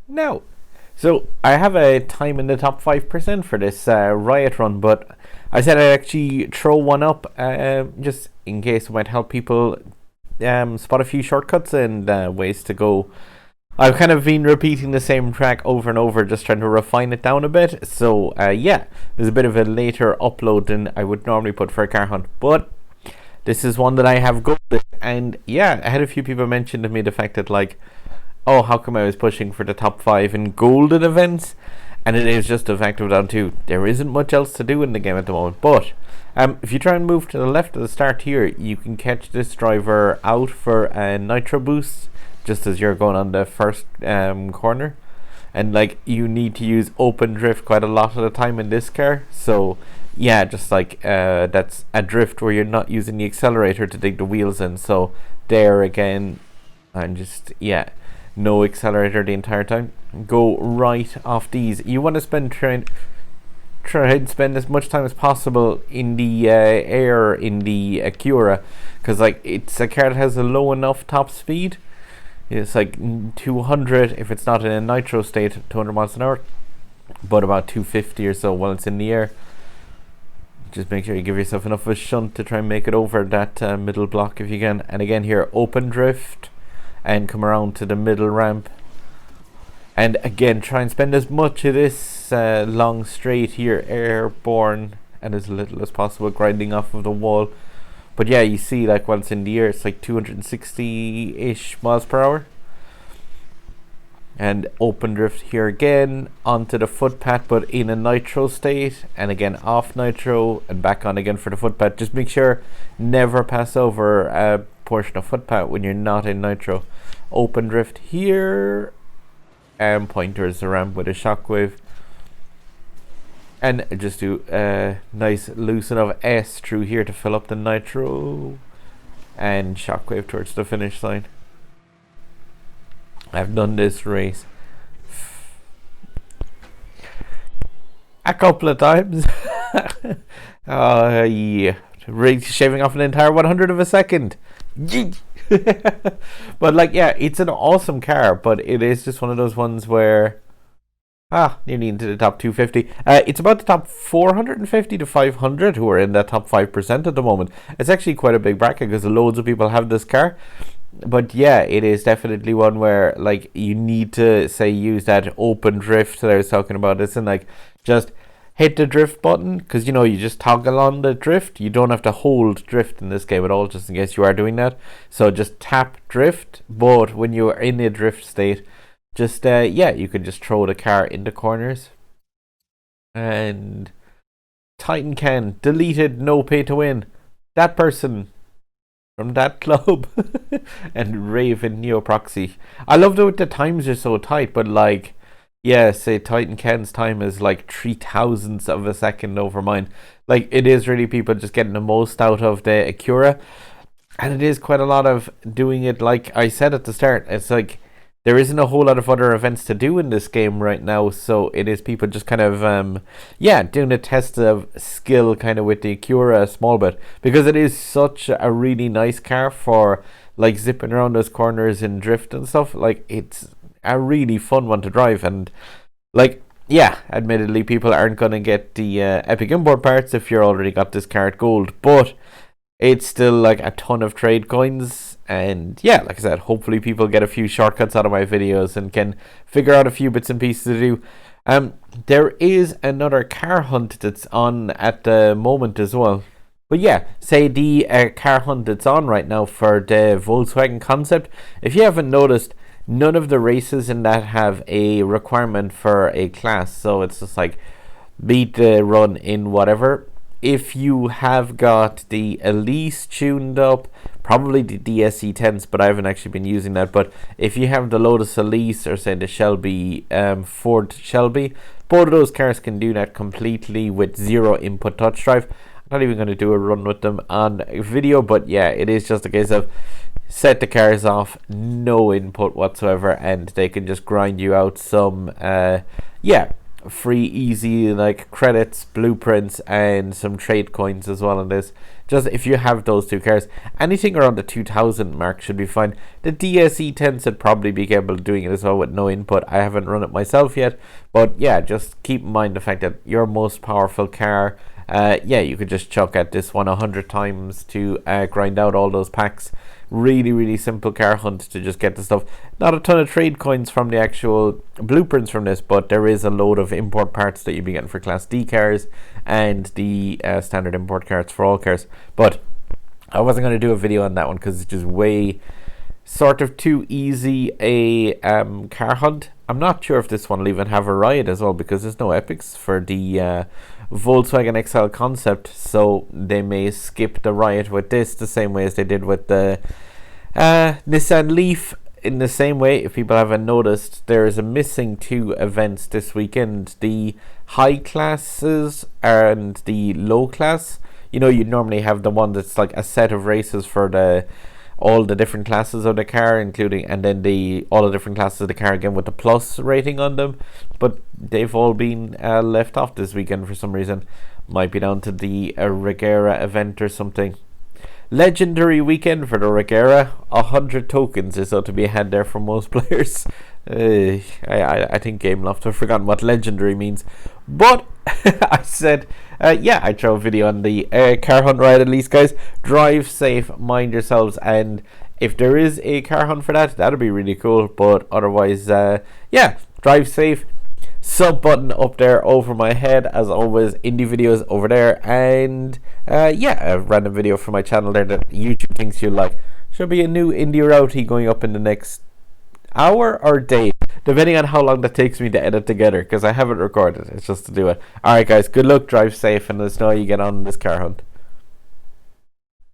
now. So I have a time in the top 5% for this Riot run, but I said I'd actually throw one up just in case it might help people spot a few shortcuts and ways to go. I've kind of been repeating the same track over and over, just trying to refine it down a bit. So yeah, there's a bit of a later upload than I would normally put for a car hunt, but this is one that I have golded. And yeah, I had a few people mention to me the fact that, like, oh, how come I was pushing for the top 5 in golden events? And it is just a fact of down to there isn't much else to do in the game at the moment. But if you try and move to the left of the start here, you can catch this driver out for a nitro boost just as you're going on the first corner. And like, you need to use open drift quite a lot of the time in this car. So yeah, just like that's a drift where you're not using the accelerator to dig the wheels in. So there again, and just yeah, no accelerator the entire time. Go right off these. You want to try and spend as much time as possible in the air in the Acura, because like, it's a car that has a low enough top speed. It's like 200 if it's not in a nitro state, 200 miles an hour, but about 250 or so while it's in the air. Just make sure you give yourself enough of a shunt to try and make it over that middle block if you can. And again here, open drift and come around to the middle ramp. And again, try and spend as much of this long straight here airborne and as little as possible grinding off of the wall. But yeah, you see, like, while it's in the air, it's like 260-ish miles per hour. And open drift here again onto the footpath, but in a nitro state, and again off nitro and back on again for the footpath. Just make sure never pass over a portion of footpath when you're not in nitro. Open drift here, and pointers the ramp with a shockwave, and just do a nice loosen of S through here to fill up the nitro, and shockwave towards the finish line. I've done this race a couple of times. Yeah, shaving off an entire 100 of a second. But like, yeah, it's an awesome car, but it is just one of those ones where nearly into the top 250. It's about the top 450 to 500 who are in that top 5% at the moment. It's actually quite a big bracket because loads of people have this car. But yeah, it is definitely one where, like, you need to say use that open drift that I was talking about. This, and like, just hit the drift button, because you know, you just toggle on the drift. You don't have to hold drift in this game at all, just in case you are doing that. So just tap drift, but when you are in a drift state, just yeah, you can just throw the car into corners. And Titan Ken deleted no pay to win. That person from that club. And Raven Neo Proxy. I love that the times are so tight, but like, yeah, say Titan Ken's time is like 0.003 of a second over mine. Like, it is really people just getting the most out of the Acura, and it is quite a lot of doing it. Like I said at the start, it's like there isn't a whole lot of other events to do in this game right now, so it is people just kind of yeah, doing a test of skill kind of with the Acura a small bit, because it is such a really nice car for like zipping around those corners and drift and stuff. Like, it's a really fun one to drive. And like, yeah, admittedly people aren't going to get the epic import parts if you're already got this car at gold, but it's still like a ton of trade coins. And yeah, like I said, hopefully people get a few shortcuts out of my videos and can figure out a few bits and pieces to do. There is another car hunt that's on at the moment as well. But yeah, say the car hunt that's on right now for the Volkswagen Concept. If you haven't noticed, none of the races in that have a requirement for a class. So it's just like beat the run in whatever. If you have got the Elise tuned up, probably the DSE 10s, but I haven't actually been using that. But if you have the Lotus Elise or say the Shelby, Ford Shelby, both of those cars can do that completely with zero input touch drive. I'm not even going to do a run with them on video, but yeah, it is just a case of set the cars off, no input whatsoever, and they can just grind you out some yeah, free, easy like credits, blueprints, and some trade coins as well in this. Just if you have those two cars, anything around the 2000 mark should be fine. The DSE 10 should probably be capable of doing it as well with no input. I haven't run it myself yet, but yeah, just keep in mind the fact that your most powerful car, yeah, you could just chuck at this one 100 times to grind out all those packs. Really, really simple car hunt to just get the stuff. Not a ton of trade coins from the actual blueprints from this, but there is a load of import parts that you'll be getting for Class D cars and the standard import cards for all cars. But I wasn't going to do a video on that one because it's just way sort of too easy a car hunt. I'm not sure if this one will even have a Riot as well, because there's no epics for the Volkswagen XL concept, so they may skip the Riot with this the same way as they did with the Nissan Leaf. In the same way, if people haven't noticed, there is a missing 2 events this weekend: the high classes and the low class. You know, you'd normally have the one that's like a set of races for the all the different classes of the car, including, and then all the different classes of the car again with the plus rating on them, but they've all been left off this weekend for some reason. Might be down to the Regera event or something. Legendary weekend for the Regera. 100 tokens is out to be had there for most players. I think Gameloft have forgotten what legendary means, but I said yeah, I'd throw a video on the car hunt ride at least, guys. Drive safe, mind yourselves, and if there is a car hunt for that, that'd be really cool. But otherwise, yeah, drive safe. Sub button up there over my head as always, indie videos over there, and yeah, a random video from my channel there that YouTube thinks you like. Should be a new indie routie going up in the next hour or day, depending on how long that takes me to edit together, because I haven't recorded. It's just to do it. Alright guys, good luck, drive safe, and let us know how you get on this car hunt.